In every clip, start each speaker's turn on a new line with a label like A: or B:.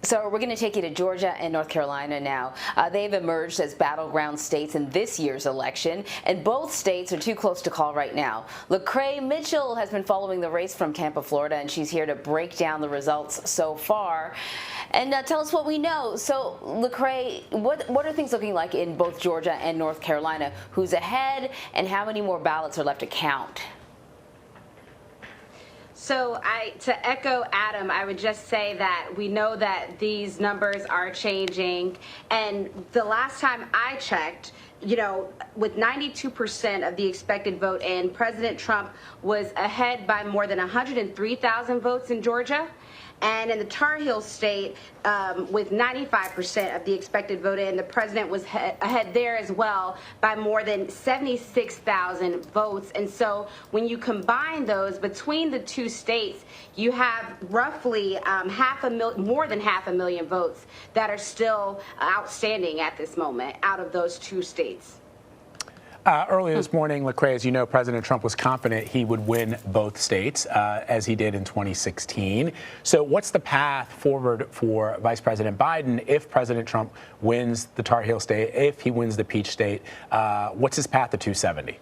A: So we're going to take you to Georgia and North Carolina now. They've emerged as battleground states in this year's election, and both states are too close to call right now. LaCrai Mitchell has been following the race from Tampa, Florida, and she's here to break down the results so far and tell us what we know. So, LaCrai, what are things looking like in both Georgia and North Carolina? Who's ahead, and how many more ballots are left to count?
B: So to echo Adam, I would just say that we know that these numbers are changing. And the last time I checked, with 92% of the expected vote in, President Trump was ahead by more than 103,000 votes in Georgia. And in the Tar Heel state, with 95% of the expected vote in, the president was ahead there as well by more than 76,000 votes. And so when you combine those between the two states, you have roughly more than half a million votes that are still outstanding at this moment out of those two states.
C: Earlier this morning, LaCrai, as you know, President Trump was confident he would win both states, as he did in 2016. So what's the path forward for Vice President Biden if President Trump wins the Tar Heel state, if he wins the Peach state? What's his path to 270?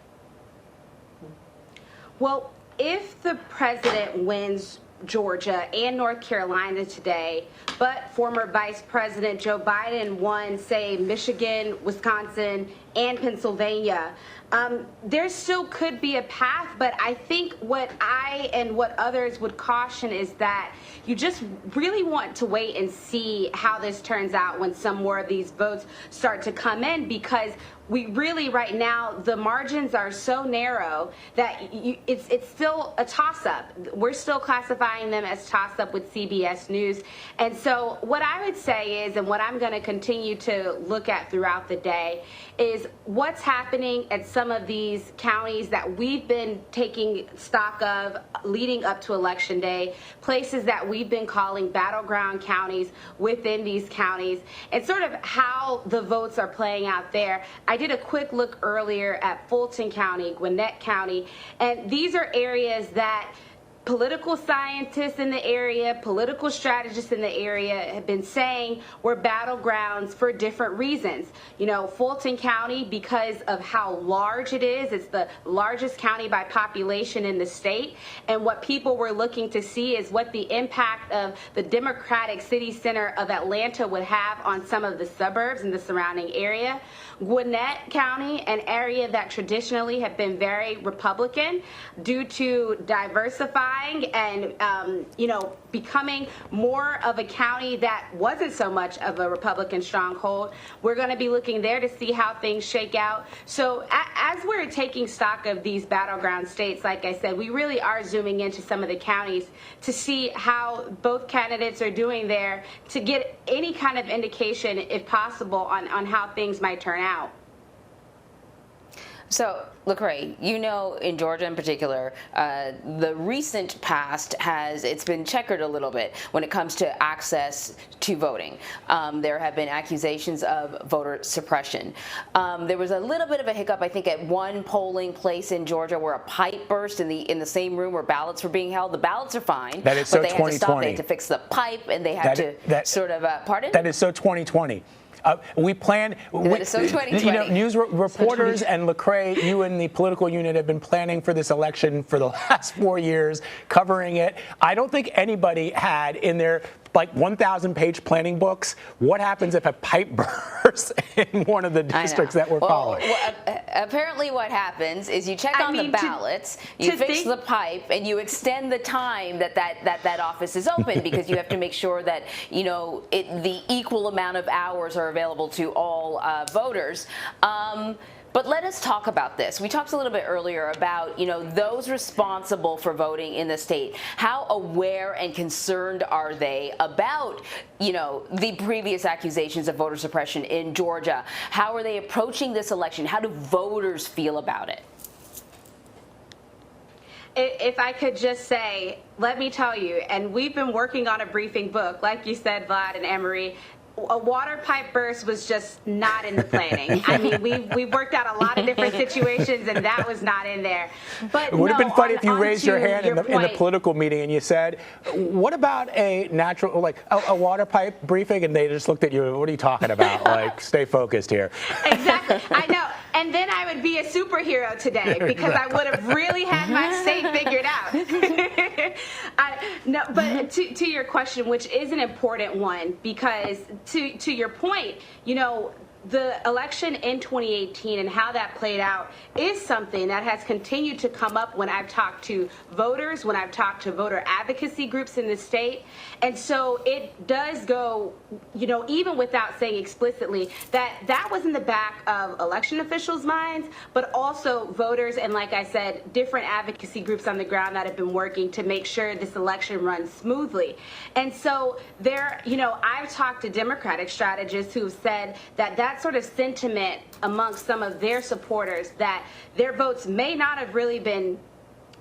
B: Well, if the president wins Georgia and North Carolina today, but former Vice President Joe Biden won, say, Michigan, Wisconsin, and Pennsylvania, there still could be a path, but I think what I and what others would caution is that you just really want to wait and see how this turns out when some more of these votes start to come in, because we really, right now, the margins are so narrow that it's still a toss-up. We're still classifying them as toss-up with CBS News. And so what I would say is, and what I'm going to continue to look at throughout the day, is what's happening at some of these counties that we've been taking stock of leading up to Election Day, places that we've been calling battleground counties within these counties, and sort of how the votes are playing out there. I did a quick look earlier at Fulton County, Gwinnett County, and these are areas that political scientists in the area, political strategists in the area have been saying were battlegrounds for different reasons. Fulton County, because of how large it is, it's the largest county by population in the state. And what people were looking to see is what the impact of the Democratic city center of Atlanta would have on some of the suburbs and the surrounding area. Gwinnett County, an area that traditionally have been very Republican due to diversifying and, becoming more of a county that wasn't so much of a Republican stronghold. We're going to be looking there to see how things shake out. So as we're taking stock of these battleground states, like I said, we really are zooming into some of the counties to see how both candidates are doing there, to get any kind of indication, if possible, on how things might turn out.
A: So, LaCrai, in Georgia in particular, the recent past it's been checkered a little bit when it comes to access to voting. There have been accusations of voter suppression. There was a little bit of a hiccup, I think, at one polling place in Georgia where a pipe burst in the same room where ballots were being held. The ballots are fine,
C: that is so
A: but they had to stop. They had to fix the pipe, and they had pardon?
C: That is so 2020. We plan.
A: So 2020.
C: News reporters and LaCrai, you and the political unit have been planning for this election for the last 4 years, covering it. I don't think anybody had in their 1,000-page planning books what happens if a pipe bursts in one of the districts that we're following.
A: Well, apparently what happens is you check on the ballots, you fix the pipe, and you extend the time that office is open, because you have to make sure that the equal amount of hours are available to all voters. But let us talk about this. We talked a little bit earlier about, those responsible for voting in the state. How aware and concerned are they about, the previous accusations of voter suppression in Georgia? How are they approaching this election? How do voters feel about it?
B: If I could just say, let me tell you, and we've been working on a briefing book, like you said, Vlad and Emery. a water pipe burst was just not in the planning. I mean, we worked out a lot of different situations, and that was not in there. But
C: it would have been funny if you raised your hand in the political meeting and you said, "What about a natural, like a water pipe briefing?" And they just looked at you. What are you talking about? Like, stay focused here.
B: Exactly. I know. And then I would be a superhero today because I would have really had my state figured out. No, but to your question, which is an important one, because to your point, you know, the election in 2018 and how that played out is something that has continued to come up when I've talked to voters, when I've talked to voter advocacy groups in the state. And so it does go, you know, even without saying explicitly that was in the back of election officials' minds, but also voters and, like I said, different advocacy groups on the ground that have been working to make sure this election runs smoothly. And so there, you know, I've talked to Democratic strategists who've said that sort of sentiment amongst some of their supporters, that their votes may not have really been,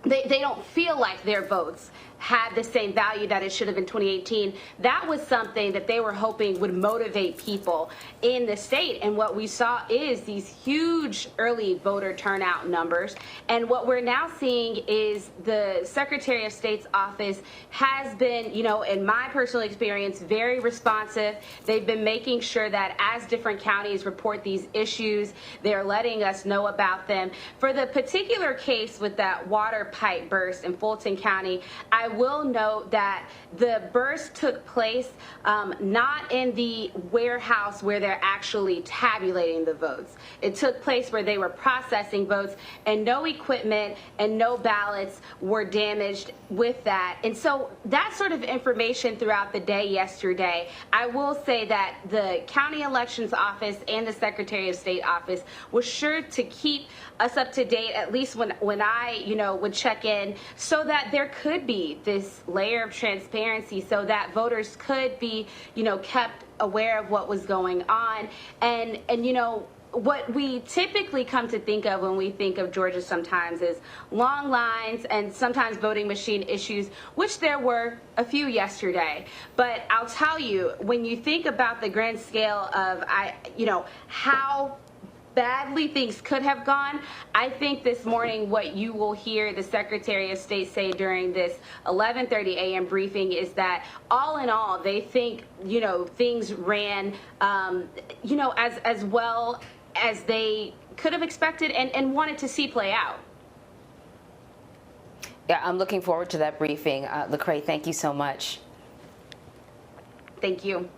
B: they don't feel like their votes had the same value that it should have in 2018. That was something that they were hoping would motivate people in the state. And what we saw is these huge early voter turnout numbers. And what we're now seeing is the Secretary of State's office has been, you know, in my personal experience, very responsive. They've been making sure that as different counties report these issues, they're letting us know about them. For the particular case with that water pipe burst in Fulton County, I will note that the burst took place not in the warehouse where they're actually tabulating the votes. It took place where they were processing votes, and no equipment and no ballots were damaged with that. And so that sort of information throughout the day yesterday, I will say that the county elections office and the Secretary of State office was sure to keep us up to date, at least when I, you know, would check in, so that there could be this layer of transparency, so that voters could be, you know, kept aware of what was going on. And you know, what we typically come to think of when we think of Georgia sometimes is long lines and sometimes voting machine issues, which there were a few yesterday. But I'll tell you, when you think about the grand scale of, you know, how badly things could have gone, I think this morning what you will hear the Secretary of State say during this 11:30 a.m. briefing is that all in all, they think, you know, things ran, you know, as well as they could have expected and wanted to see play out.
A: Yeah, I'm looking forward to that briefing. LaCrai, thank you so much.
B: Thank you.